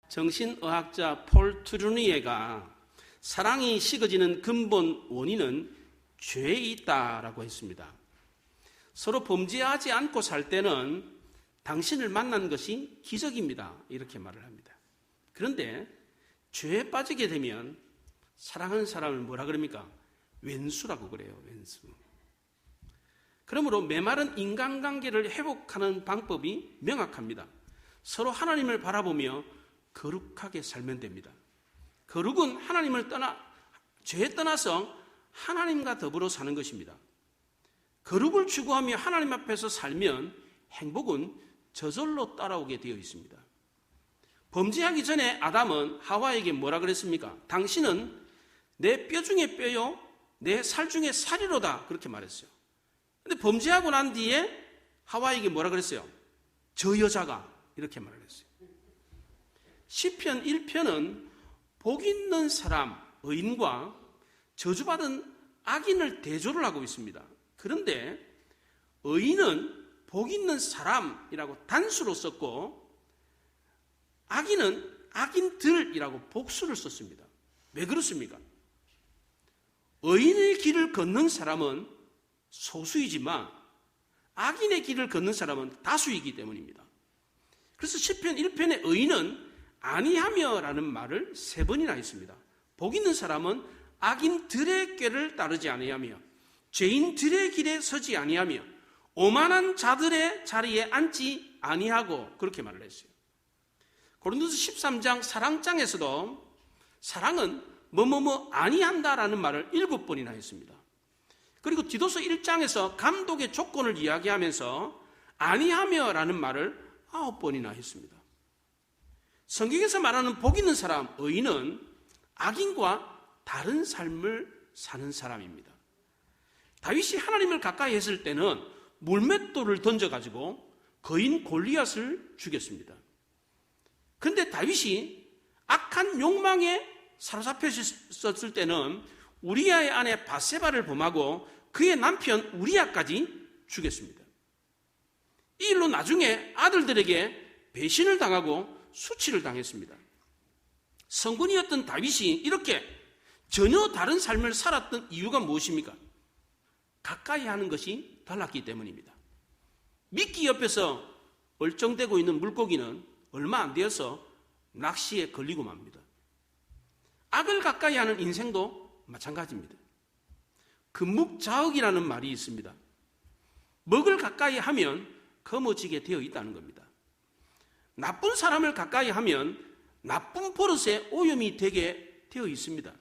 정신의학자 폴 트루니에가 사랑이 식어지는 근본 원인은 죄에 있다라고 했습니다. 서로 범죄하지 않고 살 때는 당신을 만난 것이 기적입니다. 이렇게 말을 합니다. 그런데 죄에 빠지게 되면 사랑하는 사람을 뭐라 그럽니까? 왼수라고 그래요. 왼수. 그러므로 메마른 인간관계를 회복하는 방법이 명확합니다. 서로 하나님을 바라보며 거룩하게 살면 됩니다. 거룩은 하나님을 죄에 떠나서 하나님과 더불어 사는 것입니다. 거룩을 추구하며 하나님 앞에서 살면 행복은 저절로 따라오게 되어 있습니다. 범죄하기 전에 아담은 하와에게 뭐라 그랬습니까? 당신은 내 뼈 중에 뼈요, 내 살 중에 살이로다. 그렇게 말했어요. 근데 범죄하고 난 뒤에 하와에게 뭐라 그랬어요? 저 여자가. 이렇게 말을 했어요. 시편 1편은 복 있는 사람, 의인과 저주받은 악인을 대조를 하고 있습니다. 그런데 의인은 복 있는 사람이라고 단수로 썼고 악인은 악인들이라고 복수를 썼습니다. 왜 그렇습니까? 의인의 길을 걷는 사람은 소수이지만 악인의 길을 걷는 사람은 다수이기 때문입니다. 그래서 시편 1편의 의인은 아니하며라는 말을 3번이나 했습니다. 복 있는 사람은 악인들의 꾀를 따르지 아니하며 죄인들의 길에 서지 아니하며 오만한 자들의 자리에 앉지 아니하고 그렇게 말을 했어요. 고린도서 13장 사랑장에서도 사랑은 뭐뭐뭐 아니한다라는 말을 7번이나 했습니다. 그리고 디도서 1장에서 감독의 조건을 이야기하면서 아니하며라는 말을 9번이나 했습니다. 성경에서 말하는 복 있는 사람, 의인은 악인과 다른 삶을 사는 사람입니다. 다윗이 하나님을 가까이 했을 때는 물맷돌을 던져가지고 거인 골리앗을 죽였습니다. 그런데 다윗이 악한 욕망에 사로잡혔을 때는 우리아의 아내 바세바를 범하고 그의 남편 우리아까지 죽였습니다. 이 일로 나중에 아들들에게 배신을 당하고 수치를 당했습니다. 성군이었던 다윗이 이렇게 전혀 다른 삶을 살았던 이유가 무엇입니까? 가까이 하는 것이 달랐기 때문입니다. 미끼 옆에서 얼쩡대고 있는 물고기는 얼마 안 되어서 낚시에 걸리고 맙니다. 악을 가까이 하는 인생도 마찬가지입니다. 금묵자흑이라는 말이 있습니다. 먹을 가까이 하면 거머쥐게 되어 있다는 겁니다. 나쁜 사람을 가까이 하면 나쁜 버릇에 오염이 되게 되어 있습니다.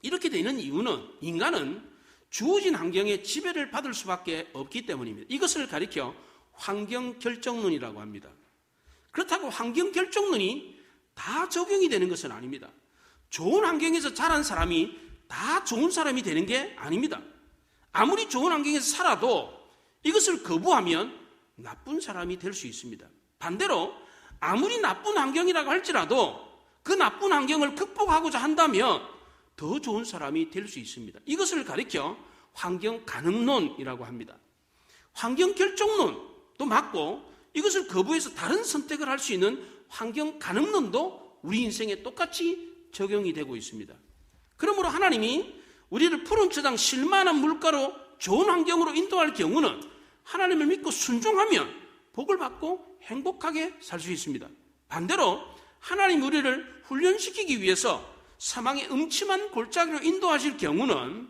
이렇게 되는 이유는 인간은 주어진 환경에 지배를 받을 수밖에 없기 때문입니다. 이것을 가리켜 환경결정론이라고 합니다. 그렇다고 환경결정론이 다 적용이 되는 것은 아닙니다. 좋은 환경에서 자란 사람이 다 좋은 사람이 되는 게 아닙니다. 아무리 좋은 환경에서 살아도 이것을 거부하면 나쁜 사람이 될 수 있습니다. 반대로 아무리 나쁜 환경이라고 할지라도 그 나쁜 환경을 극복하고자 한다면 더 좋은 사람이 될 수 있습니다. 이것을 가리켜 환경가능론이라고 합니다. 환경결정론도 맞고 이것을 거부해서 다른 선택을 할 수 있는 환경가능론도 우리 인생에 똑같이 적용이 되고 있습니다. 그러므로 하나님이 우리를 푸른 초장 실만한 물가로 좋은 환경으로 인도할 경우는 하나님을 믿고 순종하면 복을 받고 행복하게 살 수 있습니다. 반대로 하나님 우리를 훈련시키기 위해서 사망의 음침한 골짜기로 인도하실 경우는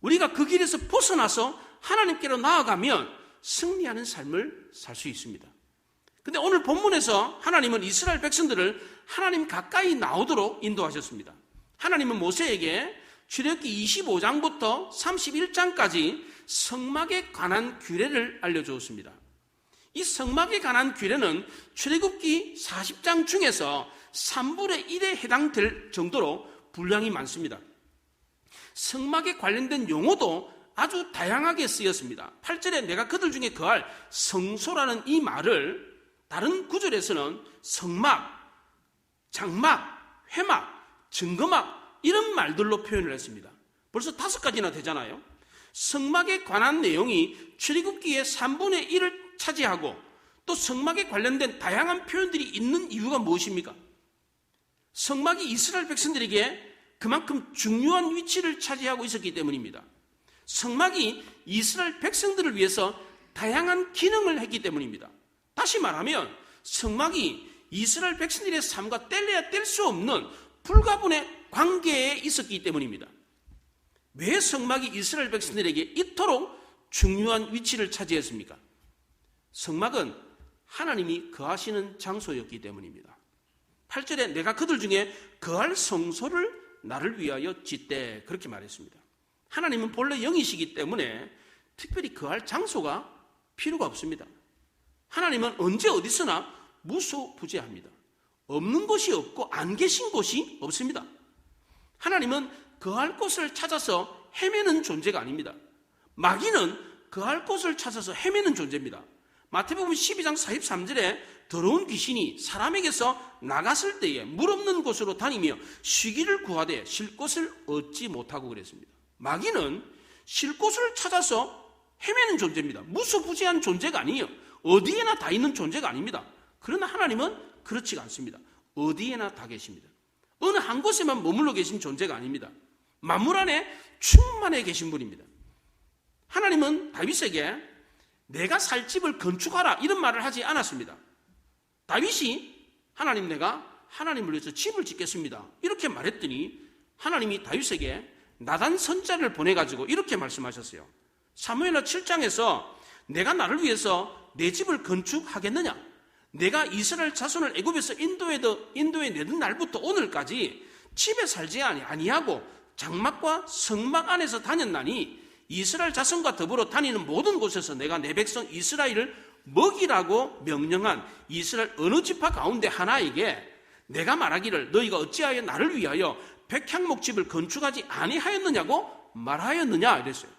우리가 그 길에서 벗어나서 하나님께로 나아가면 승리하는 삶을 살 수 있습니다. 근데 오늘 본문에서 하나님은 이스라엘 백성들을 하나님 가까이 나오도록 인도하셨습니다. 하나님은 모세에게 출애굽기 25장부터 31장까지 성막에 관한 규례를 알려주었습니다. 이 성막에 관한 규례는 출애굽기 40장 중에서 3분의 1에 해당될 정도로 분량이 많습니다. 성막에 관련된 용어도 아주 다양하게 쓰였습니다. 8절에 내가 그들 중에 거할 성소라는 이 말을 다른 구절에서는 성막, 장막, 회막, 증거막 이런 말들로 표현을 했습니다. 벌써 5가지나 되잖아요. 성막에 관한 내용이 출애굽기의 3분의 1을 차지하고 또 성막에 관련된 다양한 표현들이 있는 이유가 무엇입니까? 성막이 이스라엘 백성들에게 그만큼 중요한 위치를 차지하고 있었기 때문입니다. 성막이 이스라엘 백성들을 위해서 다양한 기능을 했기 때문입니다. 다시 말하면 성막이 이스라엘 백성들의 삶과 뗄래야 뗄 수 없는 불가분의 관계에 있었기 때문입니다. 왜 성막이 이스라엘 백성들에게 이토록 중요한 위치를 차지했습니까? 성막은 하나님이 거하시는 장소였기 때문입니다. 8절에 내가 그들 중에 거할 성소를 나를 위하여 짓되 그렇게 말했습니다. 하나님은 본래 영이시기 때문에 특별히 거할 장소가 필요가 없습니다. 하나님은 언제 어디서나 무소부재합니다. 없는 곳이 없고 안 계신 곳이 없습니다. 하나님은 거할 곳을 찾아서 헤매는 존재가 아닙니다. 마귀는 거할 곳을 찾아서 헤매는 존재입니다. 마태복음 12장 43절에 더러운 귀신이 사람에게서 나갔을 때에 물 없는 곳으로 다니며 쉬기를 구하되 쉴 곳을 얻지 못하고 그랬습니다. 마귀는 쉴 곳을 찾아서 헤매는 존재입니다. 무소부재한 존재가 아니에요. 어디에나 다 있는 존재가 아닙니다. 그러나 하나님은 그렇지가 않습니다. 어디에나 다 계십니다. 어느 한 곳에만 머물러 계신 존재가 아닙니다. 만물 안에 충만해 계신 분입니다. 하나님은 다윗에게 내가 살 집을 건축하라 이런 말을 하지 않았습니다. 다윗이 하나님 내가 하나님을 위해서 집을 짓겠습니다 이렇게 말했더니 하나님이 다윗에게 나단 선자를 보내가지고 이렇게 말씀하셨어요. 사무엘하 7장에서 내가 나를 위해서 내 집을 건축하겠느냐? 내가 이스라엘 자손을 애굽에서 인도에 내던 날부터 오늘까지 집에 살지 아니하고 장막과 성막 안에서 다녔나니 이스라엘 자손과 더불어 다니는 모든 곳에서 내가 내 백성 이스라엘을 먹이라고 명령한 이스라엘 어느 지파 가운데 하나에게 내가 말하기를 너희가 어찌하여 나를 위하여 백향목집을 건축하지 아니하였느냐고 말하였느냐 이랬어요.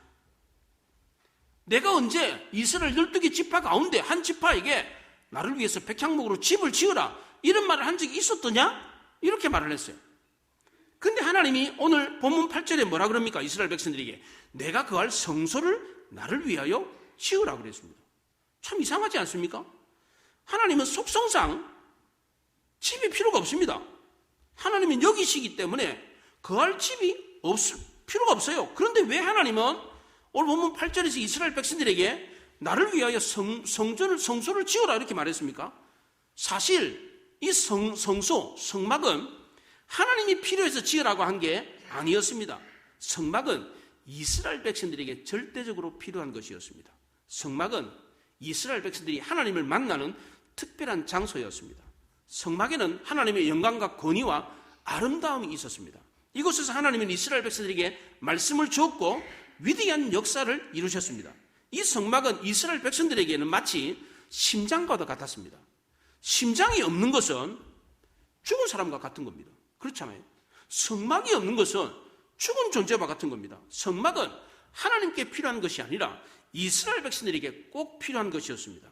내가 언제 이스라엘 12개 지파 가운데 한 지파에게 나를 위해서 백향목으로 집을 지으라 이런 말을 한 적이 있었더냐? 이렇게 말을 했어요. 근데 하나님이 오늘 본문 8절에 뭐라 그럽니까? 이스라엘 백성들에게 내가 거할 성소를 나를 위하여 지으라 그랬습니다. 참 이상하지 않습니까? 하나님은 속성상 집이 필요가 없습니다. 하나님은 여기시기 때문에 거할 집이 필요가 없어요. 그런데 왜 하나님은 오늘 본문 8절에서 이스라엘 백성들에게 나를 위하여 성소를 지어라 이렇게 말했습니까? 사실 이 성막은 하나님이 필요해서 지으라고 한 게 아니었습니다. 성막은 이스라엘 백성들에게 절대적으로 필요한 것이었습니다. 성막은 이스라엘 백성들이 하나님을 만나는 특별한 장소였습니다. 성막에는 하나님의 영광과 권위와 아름다움이 있었습니다. 이곳에서 하나님은 이스라엘 백성들에게 말씀을 주었고 위대한 역사를 이루셨습니다. 이 성막은 이스라엘 백성들에게는 마치 심장과도 같았습니다. 심장이 없는 것은 죽은 사람과 같은 겁니다. 그렇잖아요. 성막이 없는 것은 죽은 존재와 같은 겁니다. 성막은 하나님께 필요한 것이 아니라 이스라엘 백성들에게 꼭 필요한 것이었습니다.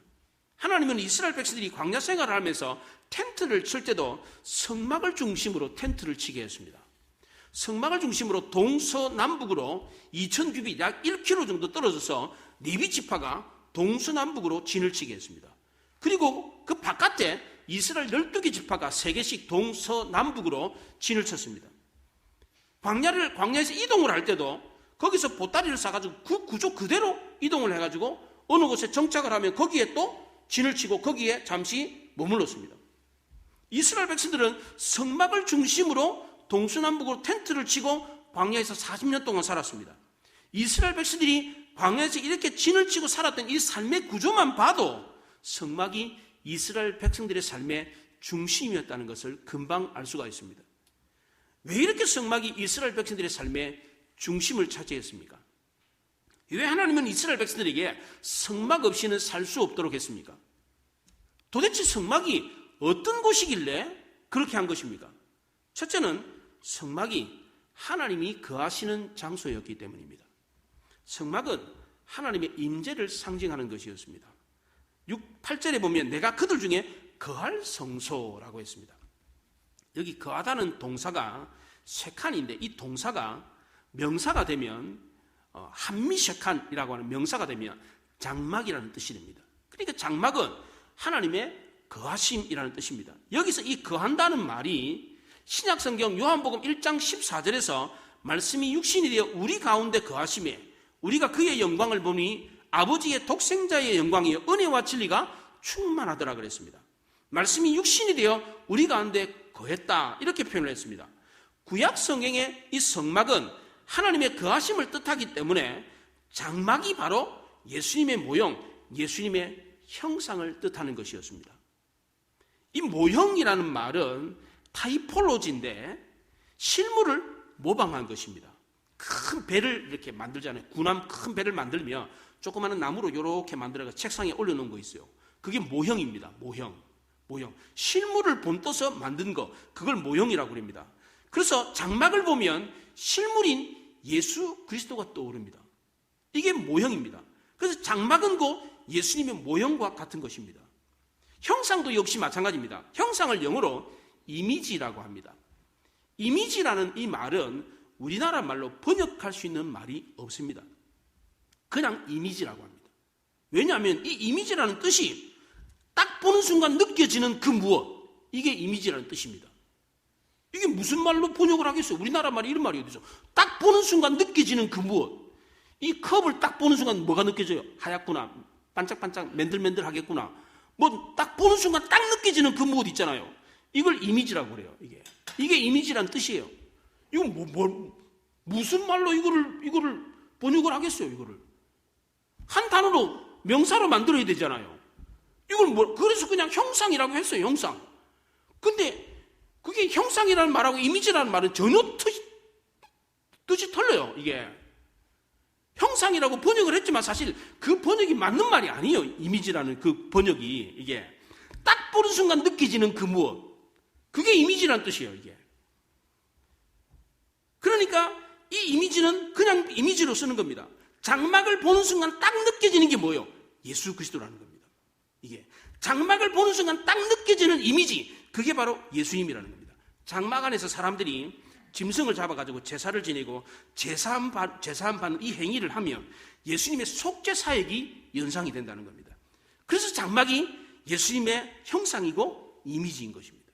하나님은 이스라엘 백성들이 광야 생활을 하면서 텐트를 칠 때도 성막을 중심으로 텐트를 치게 했습니다. 성막을 중심으로 동서남북으로 2000규빗 약 1km 정도 떨어져서 레위 지파가 동서남북으로 진을 치게 했습니다. 그리고 그 바깥에 이스라엘 12개 지파가 3개씩 동서남북으로 진을 쳤습니다. 광야에서 이동을 할 때도 거기서 보따리를 싸가지고 그 구조 그대로 이동을 해가지고 어느 곳에 정착을 하면 거기에 또 진을 치고 거기에 잠시 머물렀습니다. 이스라엘 백성들은 성막을 중심으로 동서남북으로 텐트를 치고 광야에서 40년 동안 살았습니다. 이스라엘 백성들이 광야에서 이렇게 진을 치고 살았던 이 삶의 구조만 봐도 성막이 이스라엘 백성들의 삶의 중심이었다는 것을 금방 알 수가 있습니다. 왜 이렇게 성막이 이스라엘 백성들의 삶의 중심을 차지했습니까? 왜 하나님은 이스라엘 백성들에게 성막 없이는 살 수 없도록 했습니까? 도대체 성막이 어떤 곳이길래 그렇게 한 것입니까? 첫째는 성막이 하나님이 거하시는 장소였기 때문입니다. 성막은 하나님의 임재를 상징하는 것이었습니다. 8절에 보면 내가 그들 중에 거할 성소라고 했습니다. 여기 거하다는 동사가 쉐칸인데 이 동사가 명사가 되면 한미쉐칸이라고 하는 명사가 되면 장막이라는 뜻이 됩니다. 그러니까 장막은 하나님의 거하심이라는 뜻입니다. 여기서 이 거한다는 말이 신약성경 요한복음 1장 14절에서 말씀이 육신이 되어 우리 가운데 거하심에 우리가 그의 영광을 보니 아버지의 독생자의 영광이요 은혜와 진리가 충만하더라 그랬습니다. 말씀이 육신이 되어 우리 가운데 거했다 이렇게 표현을 했습니다. 구약 성경의 이 성막은 하나님의 거하심을 뜻하기 때문에 장막이 바로 예수님의 모형, 예수님의 형상을 뜻하는 것이었습니다. 이 모형이라는 말은 타이폴로지인데 실물을 모방한 것입니다. 큰 배를 이렇게 만들잖아요. 군함 큰 배를 만들면 조그마한 나무로 이렇게 만들어서 책상에 올려놓은 거 있어요. 그게 모형입니다. 모형. 실물을 본떠서 만든 거, 그걸 모형이라고 합니다. 그래서 장막을 보면 실물인 예수 그리스도가 떠오릅니다. 이게 모형입니다. 그래서 장막은 곧 예수님의 모형과 같은 것입니다. 형상도 역시 마찬가지입니다. 형상을 영어로 이미지라고 합니다. 이미지라는 이 말은 우리나라 말로 번역할 수 있는 말이 없습니다. 그냥 이미지라고 합니다. 왜냐하면 이 이미지라는 뜻이 딱 보는 순간 느껴지는 그 무엇, 이게 이미지라는 뜻입니다. 이게 무슨 말로 번역을 하겠어요? 우리나라 말이 이런 말이 어디서? 딱 보는 순간 느껴지는 그 무엇. 이 컵을 딱 보는 순간 뭐가 느껴져요? 하얗구나, 반짝반짝 맨들맨들하겠구나. 뭐 딱 보는 순간 딱 느껴지는 그 무엇 있잖아요. 이걸 이미지라고 그래요. 이게 이미지란 뜻이에요. 이거 무슨 말로 이거를 번역을 하겠어요? 이거를 한 단어로 명사로 만들어야 되잖아요. 이걸 그래서 그냥 형상이라고 했어요. 형상. 근데 그게 형상이라는 말하고 이미지라는 말은 전혀 뜻이 틀려요. 이게 형상이라고 번역을 했지만 사실 그 번역이 맞는 말이 아니에요. 이미지라는 그 번역이 이게 딱 보는 순간 느껴지는 그 무엇, 그게 이미지라는 뜻이에요. 이게 그러니까 이 이미지는 그냥 이미지로 쓰는 겁니다. 장막을 보는 순간 딱 느껴지는 게 뭐예요? 예수 그리스도라는 겁니다. 이게 장막을 보는 순간 딱 느껴지는 이미지, 그게 바로 예수님이라는 겁니다. 장막 안에서 사람들이 짐승을 잡아가지고 제사를 지내고 제사함 받는 이 행위를 하면 예수님의 속죄 사역이 연상이 된다는 겁니다. 그래서 장막이 예수님의 형상이고 이미지인 것입니다.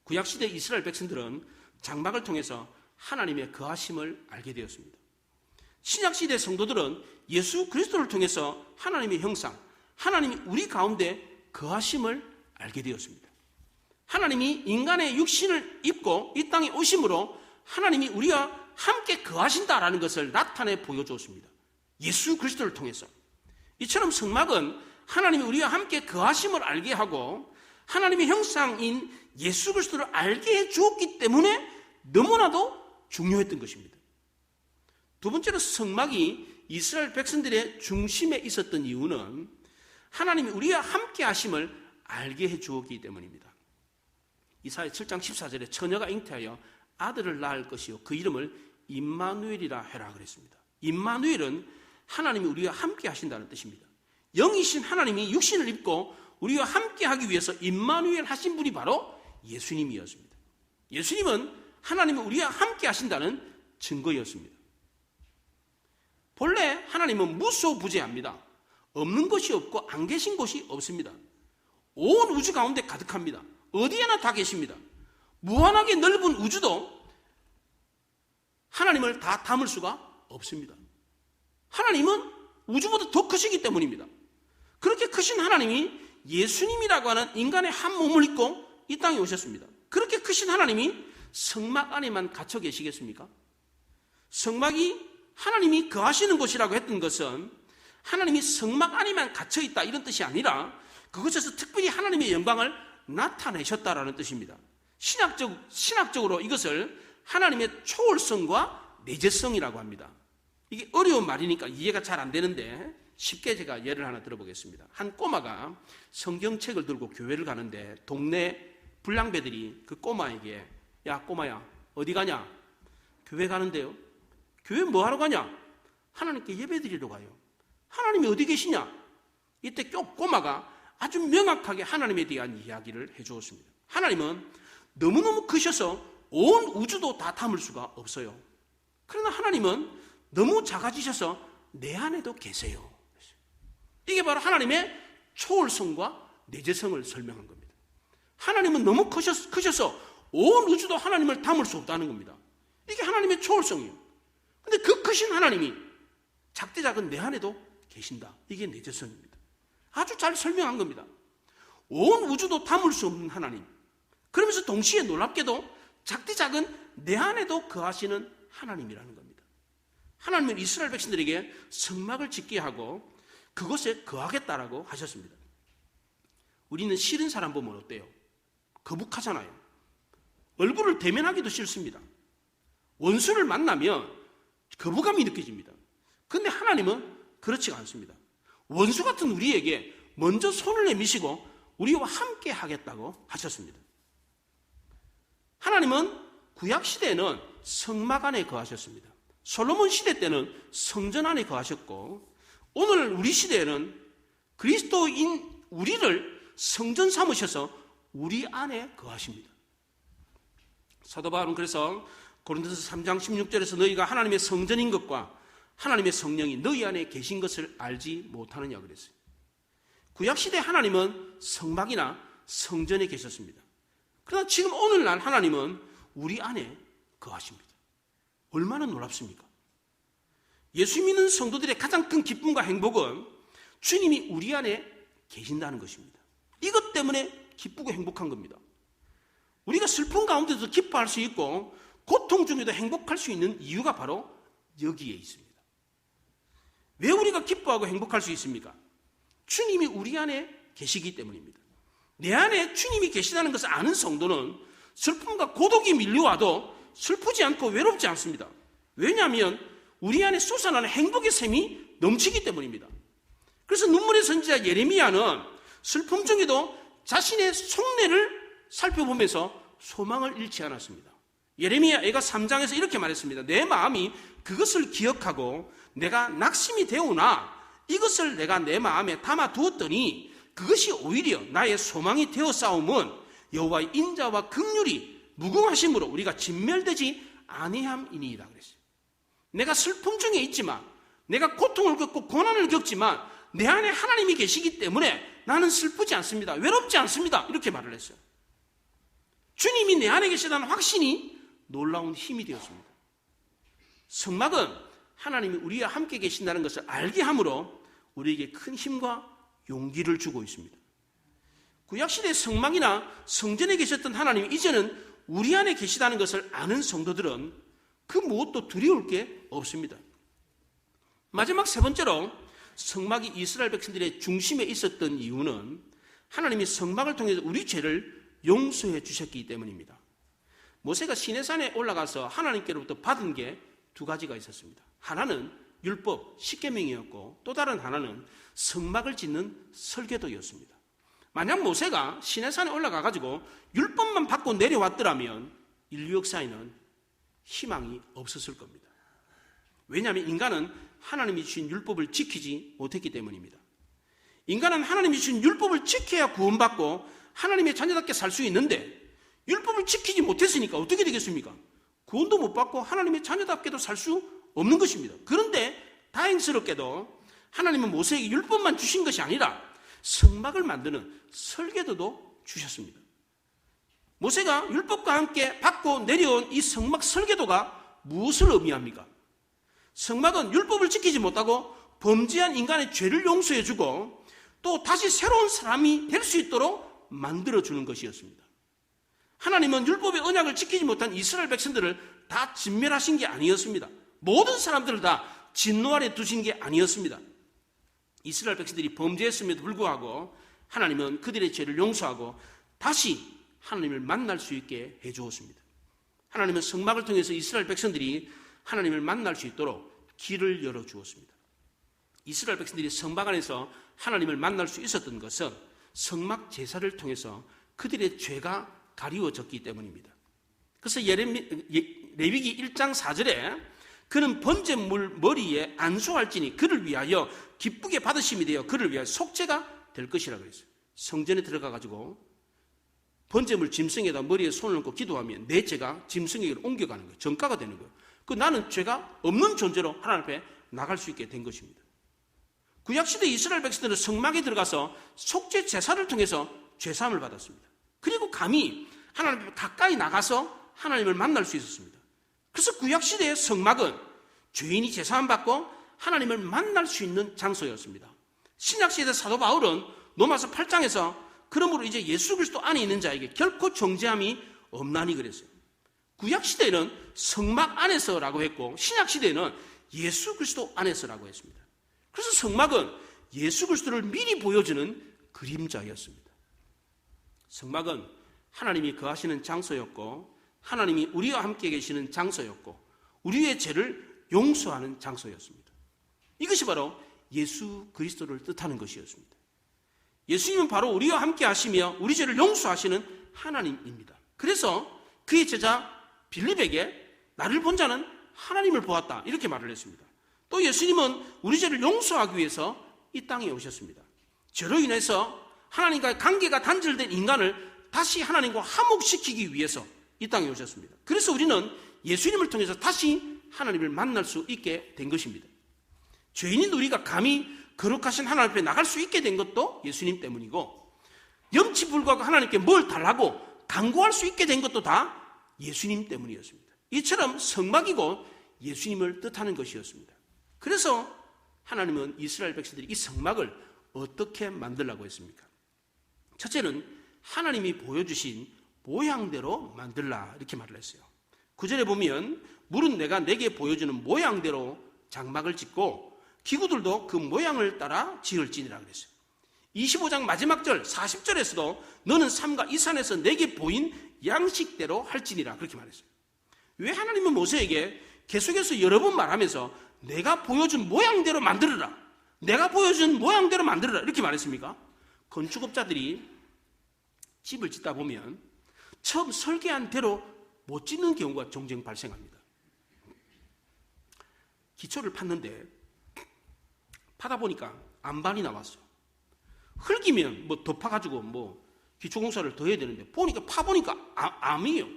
구약시대 이스라엘 백성들은 장막을 통해서 하나님의 거하심을 알게 되었습니다. 신약시대 성도들은 예수 그리스도를 통해서 하나님의 형상, 하나님이 우리 가운데 거하심을 알게 되었습니다. 하나님이 인간의 육신을 입고 이 땅에 오심으로 하나님이 우리와 함께 거하신다라는 것을 나타내 보여주었습니다. 예수 그리스도를 통해서. 이처럼 성막은 하나님이 우리와 함께 거하심을 알게 하고 하나님의 형상인 예수 그리스도를 알게 해주었기 때문에 너무나도 중요했던 것입니다. 두 번째로 성막이 이스라엘 백성들의 중심에 있었던 이유는 하나님이 우리와 함께 하심을 알게 해주었기 때문입니다. 이사야 7장 14절에 처녀가 잉태하여 아들을 낳을 것이요 그 이름을 임마누엘이라 해라 그랬습니다. 임마누엘은 하나님이 우리와 함께 하신다는 뜻입니다. 영이신 하나님이 육신을 입고 우리와 함께 하기 위해서 임마누엘 하신 분이 바로 예수님이었습니다. 예수님은 하나님이 우리와 함께 하신다는 증거였습니다. 본래 하나님은 무소부재합니다. 없는 것이 없고 안 계신 곳이 없습니다. 온 우주 가운데 가득합니다. 어디에나 다 계십니다. 무한하게 넓은 우주도 하나님을 다 담을 수가 없습니다. 하나님은 우주보다 더 크시기 때문입니다. 그렇게 크신 하나님이 예수님이라고 하는 인간의 한 몸을 입고 이 땅에 오셨습니다. 그렇게 크신 하나님이 성막 안에만 갇혀 계시겠습니까? 성막이 하나님이 거하시는 곳이라고 했던 것은 하나님이 성막 안에만 갇혀 있다 이런 뜻이 아니라 그것에서 특별히 하나님의 영광을 나타내셨다라는 뜻입니다. 신학적으로 이것을 하나님의 초월성과 내재성이라고 합니다. 이게 어려운 말이니까 이해가 잘 안 되는데 쉽게 제가 예를 하나 들어보겠습니다. 한 꼬마가 성경책을 들고 교회를 가는데 동네 불량배들이 그 꼬마에게 야 꼬마야 어디 가냐? 교회 가는데요. 교회 뭐 하러 가냐? 하나님께 예배드리러 가요. 하나님이 어디 계시냐? 이때 꼬마가 아주 명확하게 하나님에 대한 이야기를 해주었습니다. 하나님은 너무너무 크셔서 온 우주도 다 담을 수가 없어요. 그러나 하나님은 너무 작아지셔서 내 안에도 계세요. 이게 바로 하나님의 초월성과 내재성을 설명한 겁니다. 하나님은 너무 크셔서 온 우주도 하나님을 담을 수 없다는 겁니다. 이게 하나님의 초월성이에요. 근데 그 크신 하나님이 작디 작은 내 안에도 계신다. 이게 내재성입니다. 아주 잘 설명한 겁니다. 온 우주도 담을 수 없는 하나님. 그러면서 동시에 놀랍게도 작디 작은 내 안에도 거하시는 하나님이라는 겁니다. 하나님은 이스라엘 백성들에게 성막을 짓게 하고 그곳에 거하겠다라고 하셨습니다. 우리는 싫은 사람 보면 어때요? 거북하잖아요. 얼굴을 대면하기도 싫습니다. 원수를 만나면 거부감이 느껴집니다. 그런데 하나님은 그렇지가 않습니다. 원수 같은 우리에게 먼저 손을 내미시고 우리와 함께 하겠다고 하셨습니다. 하나님은 구약시대에는 성막 안에 거하셨습니다. 솔로몬 시대 때는 성전 안에 거하셨고, 오늘 우리 시대에는 그리스도인 우리를 성전 삼으셔서 우리 안에 거하십니다. 사도 바울은 그래서 고린도서 3장 16절에서 너희가 하나님의 성전인 것과 하나님의 성령이 너희 안에 계신 것을 알지 못하느냐 그랬어요. 구약시대 하나님은 성막이나 성전에 계셨습니다. 그러나 지금 오늘날 하나님은 우리 안에 거하십니다. 얼마나 놀랍습니까? 예수 믿는 성도들의 가장 큰 기쁨과 행복은 주님이 우리 안에 계신다는 것입니다. 이것 때문에 기쁘고 행복한 겁니다. 우리가 슬픈 가운데도 기뻐할 수 있고 고통 중에도 행복할 수 있는 이유가 바로 여기에 있습니다. 왜 우리가 기뻐하고 행복할 수 있습니까? 주님이 우리 안에 계시기 때문입니다. 내 안에 주님이 계시다는 것을 아는 성도는 슬픔과 고독이 밀려와도 슬프지 않고 외롭지 않습니다. 왜냐하면 우리 안에 솟아나는 행복의 샘이 넘치기 때문입니다. 그래서 눈물의 선지자 예레미야는 슬픔 중에도 자신의 속내를 살펴보면서 소망을 잃지 않았습니다. 예레미야 애가 3장에서 이렇게 말했습니다. 내 마음이 그것을 기억하고 내가 낙심이 되오나 이것을 내가 내 마음에 담아두었더니 그것이 오히려 나의 소망이 되어 싸움은 여호와의 인자와 긍휼이 무궁하심으로 우리가 진멸되지 아니함이니이다 그랬어요. 내가 슬픔 중에 있지만, 내가 고통을 겪고 고난을 겪지만 내 안에 하나님이 계시기 때문에 나는 슬프지 않습니다. 외롭지 않습니다. 이렇게 말을 했어요. 주님이 내 안에 계시다는 확신이 놀라운 힘이 되었습니다. 성막은 하나님이 우리와 함께 계신다는 것을 알게 함으로 우리에게 큰 힘과 용기를 주고 있습니다. 구약시대 성막이나 성전에 계셨던 하나님이 이제는 우리 안에 계시다는 것을 아는 성도들은 그 무엇도 두려울 게 없습니다. 마지막 세 번째로 성막이 이스라엘 백성들의 중심에 있었던 이유는 하나님이 성막을 통해서 우리 죄를 용서해 주셨기 때문입니다. 모세가 시내산에 올라가서 하나님께로부터 받은 게 두 가지가 있었습니다. 하나는 율법, 십계명이었고 또 다른 하나는 성막을 짓는 설계도였습니다. 만약 모세가 시내산에 올라가가지고 율법만 받고 내려왔더라면 인류 역사에는 희망이 없었을 겁니다. 왜냐하면 인간은 하나님이 주신 율법을 지키지 못했기 때문입니다. 인간은 하나님이 주신 율법을 지켜야 구원받고 하나님의 자녀답게 살 수 있는데 율법을 지키지 못했으니까 어떻게 되겠습니까? 구원도 못 받고 하나님의 자녀답게도 살 수 없는 것입니다. 그런데 다행스럽게도 하나님은 모세에게 율법만 주신 것이 아니라 성막을 만드는 설계도도 주셨습니다. 모세가 율법과 함께 받고 내려온 이 성막 설계도가 무엇을 의미합니까? 성막은 율법을 지키지 못하고 범죄한 인간의 죄를 용서해주고 또 다시 새로운 사람이 될 수 있도록 만들어주는 것이었습니다. 하나님은 율법의 언약을 지키지 못한 이스라엘 백성들을 다 진멸하신 게 아니었습니다. 모든 사람들을 다 진노 아래 두신 게 아니었습니다. 이스라엘 백성들이 범죄했음에도 불구하고 하나님은 그들의 죄를 용서하고 다시 하나님을 만날 수 있게 해주었습니다. 하나님은 성막을 통해서 이스라엘 백성들이 하나님을 만날 수 있도록 길을 열어주었습니다. 이스라엘 백성들이 성막 안에서 하나님을 만날 수 있었던 것은 성막 제사를 통해서 그들의 죄가 가리워졌기 때문입니다. 그래서 레위기 1장 4절에 그는 번제물 머리에 안수할지니 그를 위하여 기쁘게 받으심이 되어 그를 위하여 속죄가 될 것이라 그랬어요. 성전에 들어가가지고 번제물 짐승에다 머리에 손을 얹고 기도하면 내 죄가 짐승에게로 옮겨가는 거예요. 전가가 되는 거예요. 나는 죄가 없는 존재로 하나님 앞에 나갈 수 있게 된 것입니다. 구약시대 이스라엘 백성들은 성막에 들어가서 속죄 제사를 통해서 죄사함을 받았습니다. 그리고 감히 하나님 앞에 가까이 나가서 하나님을 만날 수 있었습니다. 그래서 구약시대의 성막은 죄인이 제사함 받고 하나님을 만날 수 있는 장소였습니다. 신약시대 사도 바울은 로마서 8장에서 그러므로 이제 예수 그리스도 안에 있는 자에게 결코 정죄함이 없나니 그랬어요. 구약시대에는 성막 안에서라고 했고 신약시대에는 예수 그리스도 안에서라고 했습니다. 그래서 성막은 예수 그리스도를 미리 보여주는 그림자였습니다. 성막은 하나님이 거하시는 장소였고 하나님이 우리와 함께 계시는 장소였고 우리의 죄를 용서하는 장소였습니다. 이것이 바로 예수 그리스도를 뜻하는 것이었습니다. 예수님은 바로 우리와 함께 하시며 우리 죄를 용서하시는 하나님입니다. 그래서 그의 제자 빌립에게 나를 본 자는 하나님을 보았다 이렇게 말을 했습니다. 또 예수님은 우리 죄를 용서하기 위해서 이 땅에 오셨습니다. 죄로 인해서 하나님과의 관계가 단절된 인간을 다시 하나님과 화목시키기 위해서 이 땅에 오셨습니다. 그래서 우리는 예수님을 통해서 다시 하나님을 만날 수 있게 된 것입니다. 죄인인 우리가 감히 거룩하신 하나님 앞에 나갈 수 있게 된 것도 예수님 때문이고 염치 불구하고 하나님께 뭘 달라고 간구할 수 있게 된 것도 다 예수님 때문이었습니다. 이처럼 성막이고 예수님을 뜻하는 것이었습니다. 그래서 하나님은 이스라엘 백성들이 이 성막을 어떻게 만들라고 했습니까? 첫째는 하나님이 보여주신 모양대로 만들라 이렇게 말을 했어요. 9절에 보면 물은 내가 내게 보여주는 모양대로 장막을 짓고 기구들도 그 모양을 따라 지을지니라 그랬어요. 25장 마지막 절 40절에서도 너는 삼가 이 산에서 내게 보인 양식대로 할지니라 그렇게 말했어요. 왜 하나님은 모세에게 계속해서 여러 번 말하면서 내가 보여준 모양대로 만들어라, 내가 보여준 모양대로 만들어라 이렇게 말했습니까? 건축업자들이 집을 짓다 보면 처음 설계한 대로 못 짓는 경우가 종종 발생합니다. 기초를 팠는데 파다 보니까 안반이 나왔어요. 흙이면 뭐 더 파가지고 뭐 기초공사를 더 해야 되는데 보니까 파보니까 암이에요.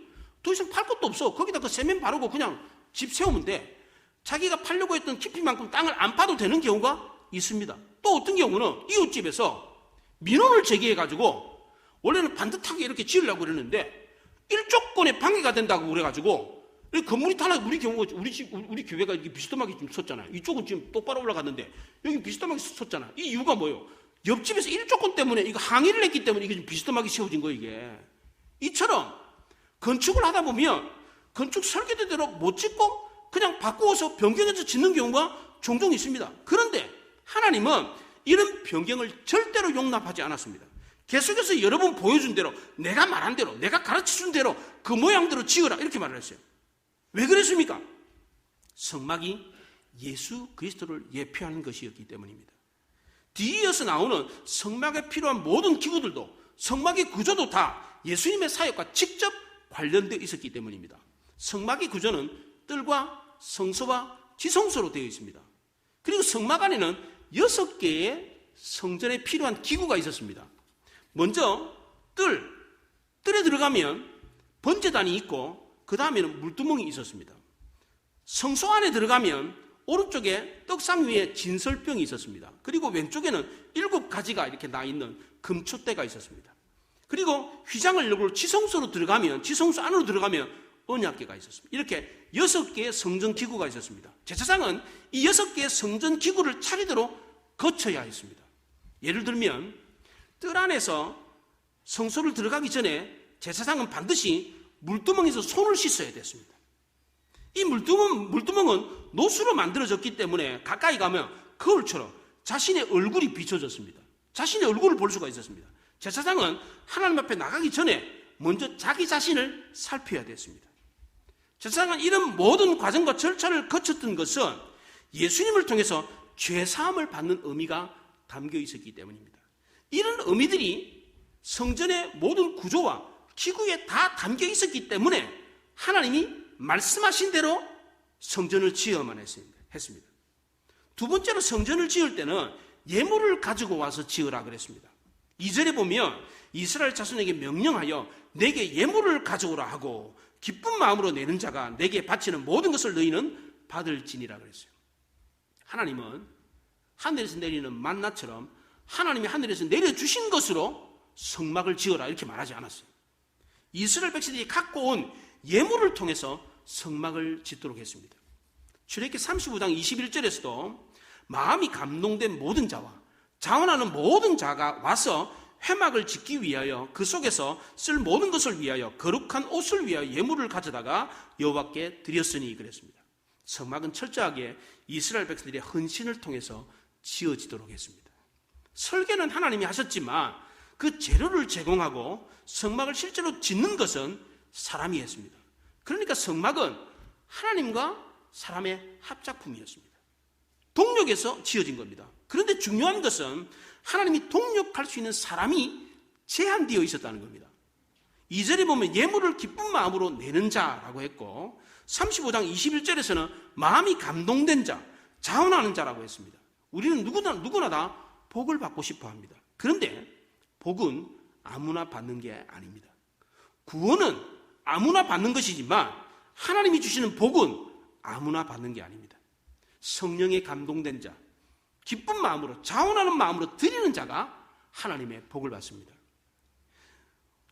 더 이상 팔 것도 없어. 거기다 그 세면 바르고 그냥 집 세우면 돼. 자기가 팔려고 했던 깊이만큼 땅을 안 파도 되는 경우가 있습니다. 또 어떤 경우는 이웃집에서 민원을 제기해가지고 원래는 반듯하게 이렇게 지으려고 그랬는데 일조권에 방해가 된다고 그래가지고 건물이 달라. 우리 경우가 우리 교회가 이렇게 비스듬하게 좀 섰잖아요. 이쪽은 지금 똑바로 올라갔는데 여기 비스듬하게 섰잖아요. 이 이유가 뭐예요? 옆집에서 일조권 때문에 이거 항의를 했기 때문에 이게 좀 비스듬하게 세워진 거예요. 이게 이처럼 건축을 하다 보면 건축 설계대로 못 짓고 그냥 바꾸어서 변경해서 짓는 경우가 종종 있습니다. 그런데 하나님은 이런 변경을 절대로 용납하지 않았습니다. 계속해서 여러 번 보여준 대로 내가 말한 대로 내가 가르쳐준 대로 그 모양대로 지으라 이렇게 말을 했어요. 왜 그랬습니까? 성막이 예수 그리스도를 예표하는 것이었기 때문입니다. 뒤이어서 나오는 성막에 필요한 모든 기구들도 성막의 구조도 다 예수님의 사역과 직접 관련되어 있었기 때문입니다. 성막의 구조는 뜰과 성소와 지성소로 되어 있습니다. 그리고 성막 안에는 6개의 성전에 필요한 기구가 있었습니다. 먼저 뜰에 들어가면 번제단이 있고 그 다음에는 물두멍이 있었습니다. 성소 안에 들어가면 오른쪽에 떡상 위에 진설병이 있었습니다. 그리고 왼쪽에는 7가지가 이렇게 나 있는 금촛대가 있었습니다. 그리고 휘장을 열고 지성소 안으로 들어가면 언약궤가 있었습니다. 이렇게 6개의 성전 기구가 있었습니다. 제사장은 이 6개의 성전 기구를 차례대로 거쳐야 했습니다. 예를 들면 뜰 안에서 성소를 들어가기 전에 제사장은 반드시 물두멍에서 손을 씻어야 됐습니다. 이 물두멍은 노수로 만들어졌기 때문에 가까이 가면 거울처럼 자신의 얼굴이 비춰졌습니다. 자신의 얼굴을 볼 수가 있었습니다. 제사장은 하나님 앞에 나가기 전에 먼저 자기 자신을 살펴야 됐습니다. 제사장은 이런 모든 과정과 절차를 거쳤던 것은 예수님을 통해서 죄사함을 받는 의미가 담겨 있었기 때문입니다. 이런 의미들이 성전의 모든 구조와 기구에 다 담겨 있었기 때문에 하나님이 말씀하신 대로 성전을 지어야만 했습니다. 두 번째로 성전을 지을 때는 예물을 가지고 와서 지으라 그랬습니다. 2절에 보면 이스라엘 자손에게 명령하여 내게 예물을 가져오라 하고 기쁜 마음으로 내는 자가 내게 바치는 모든 것을 너희는 받을지니라 그랬어요. 하나님은 하늘에서 내리는 만나처럼 하나님이 하늘에서 내려주신 것으로 성막을 지어라 이렇게 말하지 않았어요. 이스라엘 백성들이 갖고 온 예물을 통해서 성막을 짓도록 했습니다. 출애굽기 35장 21절에서도 마음이 감동된 모든 자와 자원하는 모든 자가 와서 회막을 짓기 위하여 그 속에서 쓸 모든 것을 위하여 거룩한 옷을 위하여 예물을 가져다가 여호와께 드렸으니 그랬습니다. 성막은 철저하게 이스라엘 백성들의 헌신을 통해서 지어지도록 했습니다. 설계는 하나님이 하셨지만 그 재료를 제공하고 성막을 실제로 짓는 것은 사람이 했습니다. 그러니까 성막은 하나님과 사람의 합작품이었습니다. 동력에서 지어진 겁니다. 그런데 중요한 것은 하나님이 동력할 수 있는 사람이 제한되어 있었다는 겁니다. 2절에 보면 예물을 기쁜 마음으로 내는 자라고 했고 35장 21절에서는 마음이 감동된 자, 자원하는 자라고 했습니다. 우리는 누구나 다 복을 받고 싶어 합니다. 그런데 복은 아무나 받는 게 아닙니다. 구원은 아무나 받는 것이지만 하나님이 주시는 복은 아무나 받는 게 아닙니다. 성령에 감동된 자, 기쁜 마음으로 자원하는 마음으로 드리는 자가 하나님의 복을 받습니다.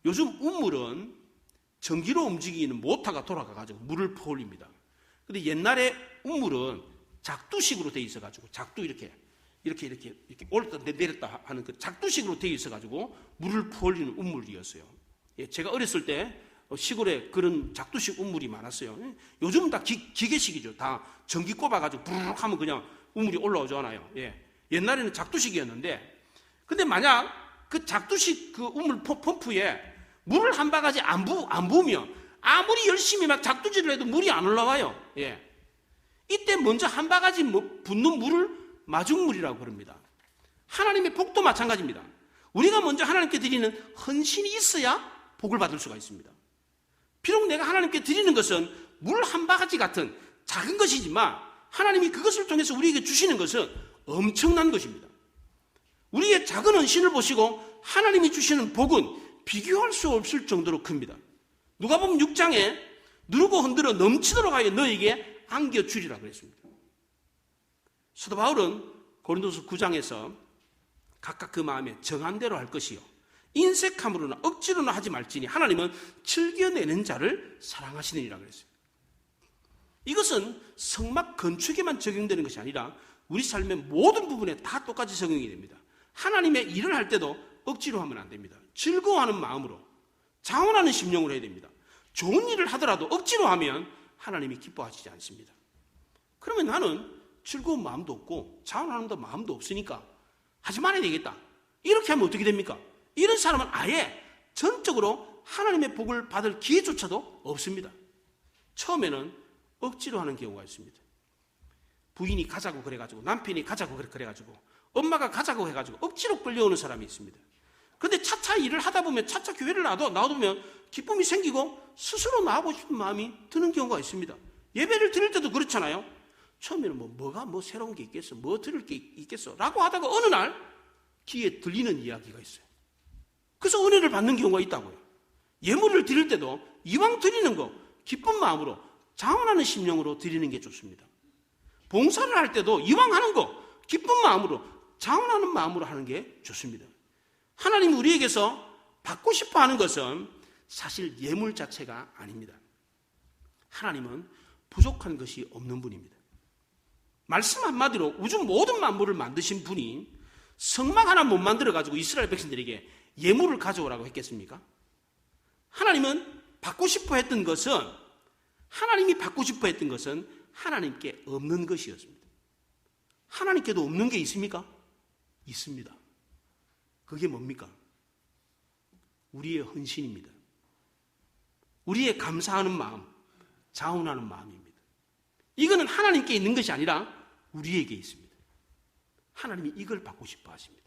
요즘 우물은 전기로 움직이는 모터가 돌아가가지고 물을 퍼올립니다. 근데 옛날에 우물은 작두식으로 되어 있어가지고 작두 이렇게 올렸다 내렸다 하는 그 작두식으로 되어 있어가지고 물을 퍼올리는 우물이었어요. 제가 어렸을 때 시골에 그런 작두식 우물이 많았어요. 요즘은 다 기계식이죠. 다 전기 꼽아가지고 부르륵 하면 그냥 우물이 올라오잖아요. 옛날에는 작두식이었는데, 근데 만약 그 작두식 그 우물 펌프에 물을 한 바가지 안 부으면 아무리 열심히 막 작두질을 해도 물이 안 올라와요. 이때 먼저 한 바가지 붓는 물을 마중물이라고 그럽니다. 하나님의 복도 마찬가지입니다. 우리가 먼저 하나님께 드리는 헌신이 있어야 복을 받을 수가 있습니다. 비록 내가 하나님께 드리는 것은 물 한 바가지 같은 작은 것이지만 하나님이 그것을 통해서 우리에게 주시는 것은 엄청난 것입니다. 우리의 작은 헌신을 보시고 하나님이 주시는 복은 비교할 수 없을 정도로 큽니다. 누가복음 6장에 누르고 흔들어 넘치도록 하여 너에게 안겨주리라 그랬습니다. 사도 바울은 고린도서 9장에서 각각 그 마음에 정한 대로 할 것이요 인색함으로나 억지로나 하지 말지니 하나님은 즐겨내는 자를 사랑하시느니라 그랬어요. 이것은 성막 건축에만 적용되는 것이 아니라 우리 삶의 모든 부분에 다 똑같이 적용이 됩니다. 하나님의 일을 할 때도 억지로 하면 안 됩니다. 즐거워하는 마음으로 자원하는 심령으로 해야 됩니다. 좋은 일을 하더라도 억지로 하면 하나님이 기뻐하시지 않습니다. 그러면 나는 즐거운 마음도 없고 자원하는 마음도 없으니까 하지 말아야 되겠다. 이렇게 하면 어떻게 됩니까? 이런 사람은 아예 전적으로 하나님의 복을 받을 기회조차도 없습니다. 처음에는 억지로 하는 경우가 있습니다. 부인이 가자고 그래가지고 남편이 가자고 그래가지고 엄마가 가자고 해가지고 억지로 끌려오는 사람이 있습니다. 그런데 차차 일을 하다 보면 차차 교회를 나와보면 기쁨이 생기고 스스로 나오고 싶은 마음이 드는 경우가 있습니다. 예배를 드릴 때도 그렇잖아요. 처음에는 뭐가 새로운 게 있겠어, 뭐 들을 게 있겠어 라고 하다가 어느 날 귀에 들리는 이야기가 있어요. 그래서 은혜를 받는 경우가 있다고요. 예물을 드릴 때도 이왕 드리는 거 기쁜 마음으로 자원하는 심령으로 드리는 게 좋습니다. 봉사를 할 때도 이왕 하는 거 기쁜 마음으로 자원하는 마음으로 하는 게 좋습니다. 하나님이 우리에게서 받고 싶어 하는 것은 사실 예물 자체가 아닙니다. 하나님은 부족한 것이 없는 분입니다. 말씀 한마디로 우주 모든 만물을 만드신 분이 성막 하나 못 만들어가지고 이스라엘 백성들에게 예물을 가져오라고 했겠습니까? 하나님은 받고 싶어 했던 것은 하나님이 받고 싶어 했던 것은 하나님께 없는 것이었습니다. 하나님께도 없는 게 있습니까? 있습니다. 그게 뭡니까? 우리의 헌신입니다. 우리의 감사하는 마음, 자원하는 마음입니다. 이거는 하나님께 있는 것이 아니라 우리에게 있습니다. 하나님이 이걸 받고 싶어 하십니다.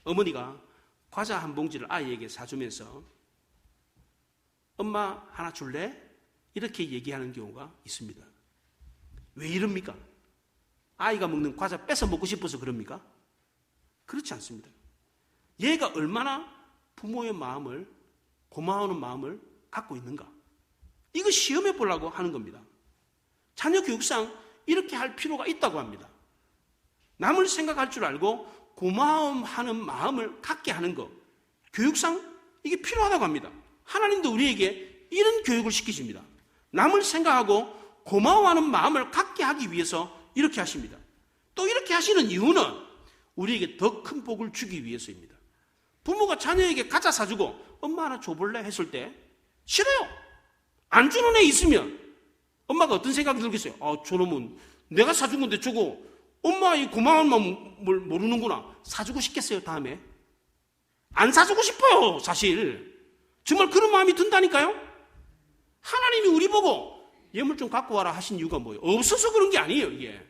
어머니가 과자 한 봉지를 아이에게 사주면서 엄마 하나 줄래? 이렇게 얘기하는 경우가 있습니다. 왜 이럽니까? 아이가 먹는 과자 뺏어 먹고 싶어서 그럽니까? 그렇지 않습니다. 얘가 얼마나 부모의 마음을, 고마워하는 마음을 갖고 있는가? 이거 시험해 보려고 하는 겁니다. 자녀 교육상 이렇게 할 필요가 있다고 합니다. 남을 생각할 줄 알고 고마움하는 마음을 갖게 하는 것, 교육상 이게 필요하다고 합니다. 하나님도 우리에게 이런 교육을 시키십니다. 남을 생각하고 고마워하는 마음을 갖게 하기 위해서 이렇게 하십니다. 또 이렇게 하시는 이유는 우리에게 더 큰 복을 주기 위해서입니다. 부모가 자녀에게 과자 사주고 엄마 하나 줘볼래 했을 때 싫어요. 안 주는 애 있으면 엄마가 어떤 생각이 들겠어요? 저놈은 내가 사준 건데 저거 엄마의 고마운 마음을 모르는구나. 사주고 싶겠어요, 다음에? 안 사주고 싶어요, 사실. 정말 그런 마음이 든다니까요? 하나님이 우리 보고 예물 좀 갖고 와라 하신 이유가 뭐예요? 없어서 그런 게 아니에요, 이게.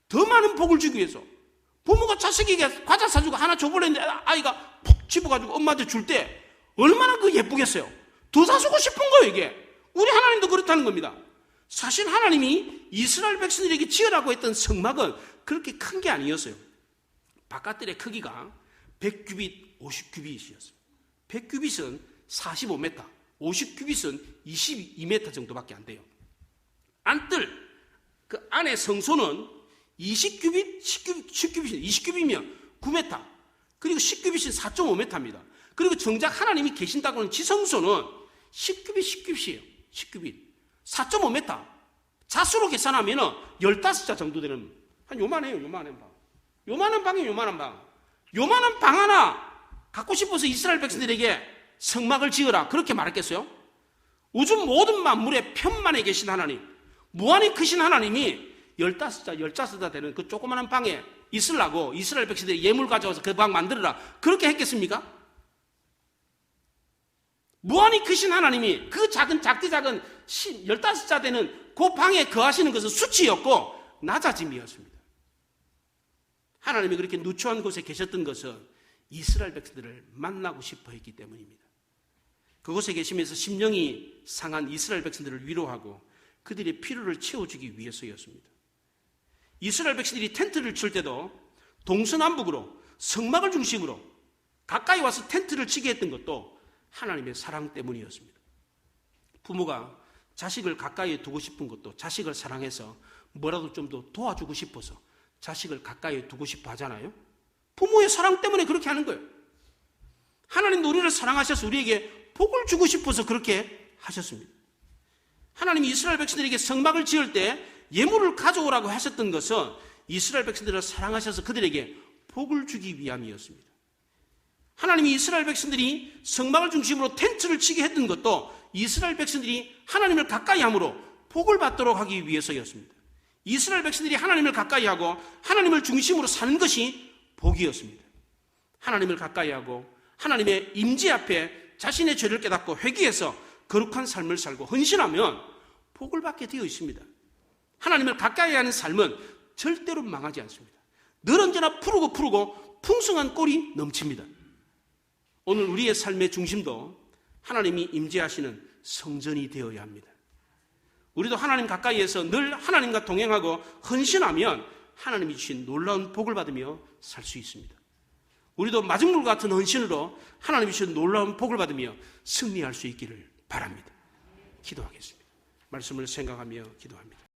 더 많은 복을 주기 위해서. 부모가 자식에게 과자 사주고 하나 줘볼래 했는데 아이가 푹 집어가지고 엄마한테 줄 때 얼마나 그 예쁘겠어요? 더 사주고 싶은 거예요, 이게. 우리 하나님도 그렇다는 겁니다. 사실 하나님이 이스라엘 백성들에게 지으라고 했던 성막은 그렇게 큰 게 아니었어요. 바깥들의 크기가 100규빗, 50규빗이었어요. 100규빗은 45m, 50규빗은 22m 정도밖에 안 돼요. 안뜰, 그 안에 성소는 20규빗, 10규빗, 20규빗이면 9m, 그리고 10규빗은 4.5m입니다. 그리고 정작 하나님이 계신다고 하는 지성소는 10규빗, 10규빗이에요. 10규빗. 4.5m. 자수로 계산하면 15자 정도 되는, 한 요만해요, 요만한 방. 요만한 방이에요, 요만한 방. 요만한 방 하나 갖고 싶어서 이스라엘 백성들에게 성막을 지으라. 그렇게 말했겠어요? 우주 모든 만물의 편만에 계신 하나님, 무한히 크신 하나님이 15자 되는 그 조그마한 방에 있으려고 이스라엘 백성들이 예물 가져와서 그 방 만들어라. 그렇게 했겠습니까? 무한히 크신 하나님이 그 작은 15자 되는 그 방에 거하시는 것은 수치였고 낮아짐이었습니다. 하나님이 그렇게 누추한 곳에 계셨던 것은 이스라엘 백성들을 만나고 싶어 했기 때문입니다. 그곳에 계시면서 심령이 상한 이스라엘 백성들을 위로하고 그들의 필요를 채워주기 위해서였습니다. 이스라엘 백성들이 텐트를 칠 때도 동서남북으로 성막을 중심으로 가까이 와서 텐트를 치게 했던 것도 하나님의 사랑 때문이었습니다. 부모가 자식을 가까이에 두고 싶은 것도 자식을 사랑해서 뭐라도 좀 더 도와주고 싶어서 자식을 가까이에 두고 싶어 하잖아요. 부모의 사랑 때문에 그렇게 하는 거예요. 하나님도 우리를 사랑하셔서 우리에게 복을 주고 싶어서 그렇게 하셨습니다. 하나님이 이스라엘 백성들에게 성막을 지을 때 예물을 가져오라고 하셨던 것은 이스라엘 백성들을 사랑하셔서 그들에게 복을 주기 위함이었습니다. 하나님이 이스라엘 백성들이 성막을 중심으로 텐트를 치게 했던 것도 이스라엘 백성들이 하나님을 가까이 함으로 복을 받도록 하기 위해서였습니다. 이스라엘 백성들이 하나님을 가까이 하고 하나님을 중심으로 사는 것이 복이었습니다. 하나님을 가까이 하고 하나님의 임재 앞에 자신의 죄를 깨닫고 회개해서 거룩한 삶을 살고 헌신하면 복을 받게 되어 있습니다. 하나님을 가까이 하는 삶은 절대로 망하지 않습니다. 늘 언제나 푸르고 풍성한 꼴이 넘칩니다. 오늘 우리의 삶의 중심도 하나님이 임재하시는 성전이 되어야 합니다. 우리도 하나님 가까이에서 늘 하나님과 동행하고 헌신하면 하나님이 주신 놀라운 복을 받으며 살 수 있습니다. 우리도 마중물 같은 헌신으로 하나님이 주신 놀라운 복을 받으며 승리할 수 있기를 바랍니다. 기도하겠습니다. 말씀을 생각하며 기도합니다.